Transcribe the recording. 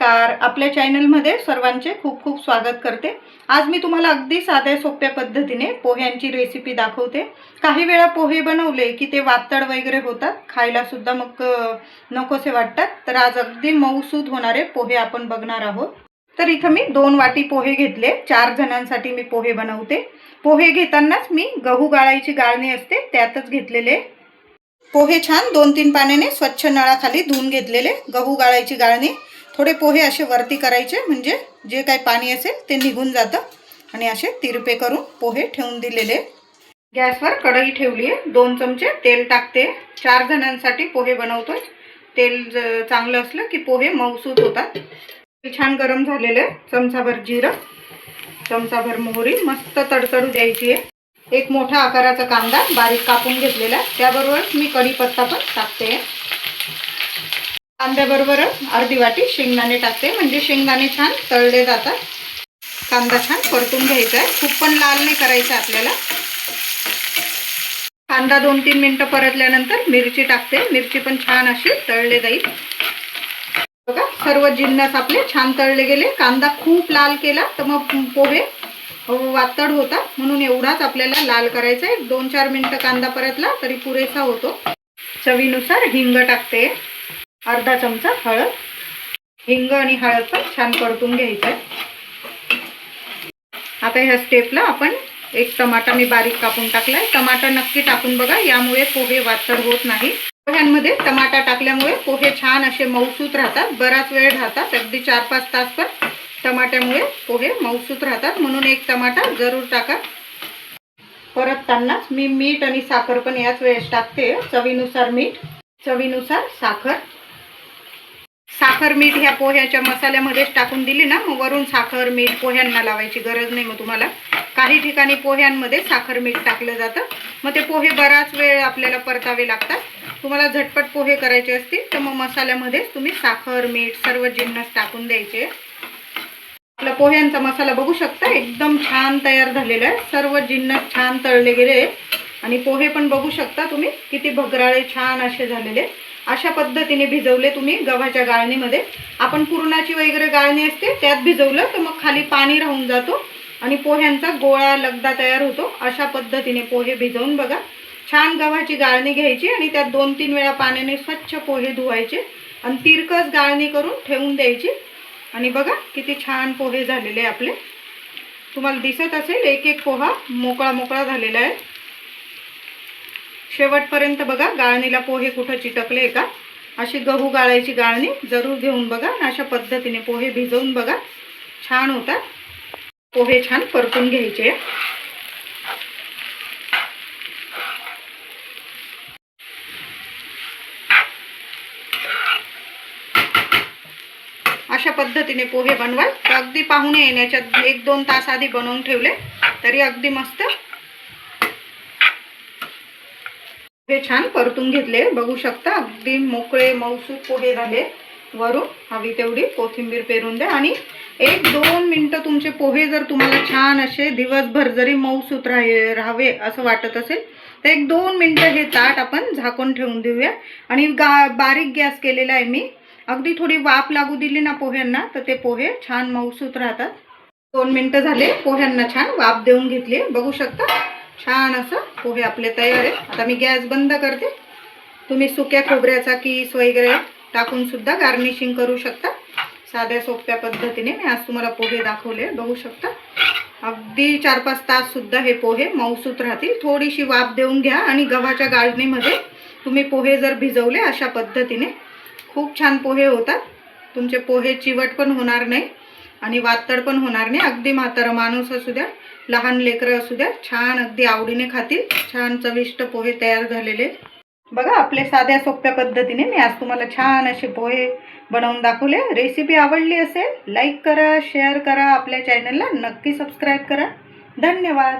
नमस्कार. आपल्या चॅनलमध्ये सर्वांचे खूप खूप स्वागत करते. आज मी तुम्हाला अगदी साध्या सोप्या पद्धतीने पोह्यांची रेसिपी दाखवते. काही वेळा पोहे बनवले की ते वातड वगैरे होतात, खायला सुद्धा मग नकोसे वाटतात. तर आज अगदी मऊसूत होणारे पोहे आपण बघणार आहोत. तर इथं मी 2 वाटी पोहे घेतले. 4 जणांसाठी मी पोहे बनवते. पोहे घेतानाच मी गहू गाळायची गाळणी असते त्यातच घेतलेले. पोहे छान 2-3 पाण्याने स्वच्छ नळाखाली धुवून घेतलेले. गहू गाळायची गाळणी. थोडे पोहे असे वरती करायचे म्हणजे जे काही पाणी असेल ते निघून जातं. आणि असे तिरपे करून पोहे ठेवून दिलेले. गॅसवर कढई ठेवली आहे. 2 चमचे तेल टाकते. 4 जणांसाठी पोहे बनवतोय. तेल चांगलं असलं की पोहे मऊसूत होतात. छान गरम झालेले. चमचाभर जिरं, चमचाभर मोहरी मस्त तडतडू द्यायची आहे. एक मोठा आकाराचा कांदा बारीक कापून घेतलेला, त्याबरोबर मी कढीपत्ता पण टाकते. कांद्याबरोबर अर्धी वाटी शेंगदाणे टाकते म्हणजे शेंगदाणे छान तळले जातात. कांदा छान परतून घ्यायचा आहे. खूप पण लाल नाही करायचा आपल्याला. कांदा 2-3 मिनिटं परतल्यानंतर मिरची टाकते. मिरची पण छान अशी तळले जाईल. बघा सर्व जिन्नस आपले छान तळले गेले. कांदा खूप लाल केला तर मग पोहे वातड होतात, म्हणून एवढाच आपल्याला लाल करायचा आहे. 2-4 मिनिटं कांदा परतला तरी पुरेसा होतो. चवीनुसार हिंग टाकते. अर्धा चमचा हळद. हिंग आणि हळद पण छान परतून घ्यायचं आहे. आता ह्या स्टेपला आपण एक टमाटा मी बारीक कापून टाकलाय. टमाटा नक्की टाकून बघा, यामुळे पोहे वातड होत नाही. पोह्यांमध्ये टमाटा टाकल्यामुळे पोहे छान असे मऊसूत राहतात, बराच वेळ राहतात, अगदी 4-5 तास पण टमाट्यामुळे पोहे मऊसूत राहतात. म्हणून एक टमाटा जरूर टाका. परततानाच मी मीठ आणि साखर पण याच वेळेस टाकते. चवीनुसार मीठ, चवीनुसार साखर. साखर मीठ ह्या पोह्याच्या मसाल्यामध्येच टाकून दिली ना, मग वरून साखर मीठ पोह्यांना लावायची गरज नाही. मग तुम्हाला काही ठिकाणी पोह्यांमध्ये साखर मीठ टाकलं जातं, मग ते पोहे बराच वेळ आपल्याला परतावे लागतात. तुम्हाला झटपट पोहे करायचे असतील तर मग मसाल्यामध्येच तुम्ही साखर मीठ सर्व जिन्नस टाकून द्यायचे. आपला पोह्यांचा मसाला बघू शकता एकदम छान तयार झालेला आहे. सर्व जिन्नस छान तळले गेले आणि पोहे पण बघू शकता तुम्ही किती भगराळे छान असे झालेले. अशा पद्धतीने भिजवले तुम्ही गव्हाच्या गाळणीमध्ये. आपण पुरणाची वगैरे गाळणी असते त्यात भिजवलं तर मग खाली पाणी राहून जातो आणि पोह्यांचा गोळा लगदा तयार होतो. अशा पद्धतीने पोहे भिजवून बघा. छान गव्हाची गाळणी घ्यायची आणि त्यात 2-3 वेळा पाण्याने स्वच्छ पोहे धुवायचे आणि तिरकस गाळणी करून ठेवून द्यायची. आणि बघा किती छान पोहे झालेले आपले. तुम्हाला दिसत असेल एक एक पोहा मोकळा मोकळा झालेला आहे. शेवटपर्यंत बघा गाळणीला पोहे कुठं चिटकले का. अशी गहू गाळायची गाळणी जरूर घेऊन बघा. अशा पद्धतीने पोहे भिजवून बघा, छान होतात. पोहे छान परतून घ्यायचे. अशा पद्धतीने पोहे बनवाल तर अगदी पाहुणे येण्याच्या 1-2 तास आधी बनवून ठेवले तरी अगदी मस्त. हे छान परतून घेतले, बघू शकता अगदी मोकळे मऊसूत पोहे झाले. वरून हवी तेवढी कोथिंबीर पेरून द्या आणि 1-2 मिनिटं तुमचे पोहे जर तुम्हाला छान असे दिवसभर जरी मऊसूत राहावे असं वाटत असेल तर 1-2 मिनिटं हे ताट आपण झाकून ठेवून देऊया. आणि बारीक गॅस केलेला आहे मी. अगदी थोडी वाफ लागू दिली ना पोह्यांना तर ते पोहे छान मऊसूत राहतात. 2 मिनिटं झाले, पोह्यांना छान वाफ देऊन घेतली. बघू शकता छान असं पोहे आपले तयार आहे. आता मी गॅस बंद करते. तुम्ही सुक्या खोबऱ्याचा किस वगैरे टाकून सुद्धा गार्निशिंग करू शकता. साध्या सोप्या पद्धतीने मी आज तुम्हाला पोहे दाखवले. बघू शकता अगदी 4-5 तास सुद्धा हे पोहे मऊसूत राहतील. थोडीशी वाफ देऊन घ्या आणि गव्हाच्या गाळणीमध्ये तुम्ही पोहे जर भिजवले अशा पद्धतीने खूप छान पोहे होतात. तुमचे पोहे चिवट पण होणार नाही आणि वातड पण होणार नाही. अगदी म्हातारा माणूस असू द्या, लहान लेकरं असू द्या, छान अगदी आवडीने खातील. छान चविष्ट पोहे तयार झालेले बघा. आपले साध्या सोप्या पद्धतीने मी आज तुम्हाला छान असे पोहे बनवून दाखवले. रेसिपी आवडली असेल लाईक करा, शेअर करा, आपल्या चॅनलला नक्की सबस्क्राईब करा. धन्यवाद.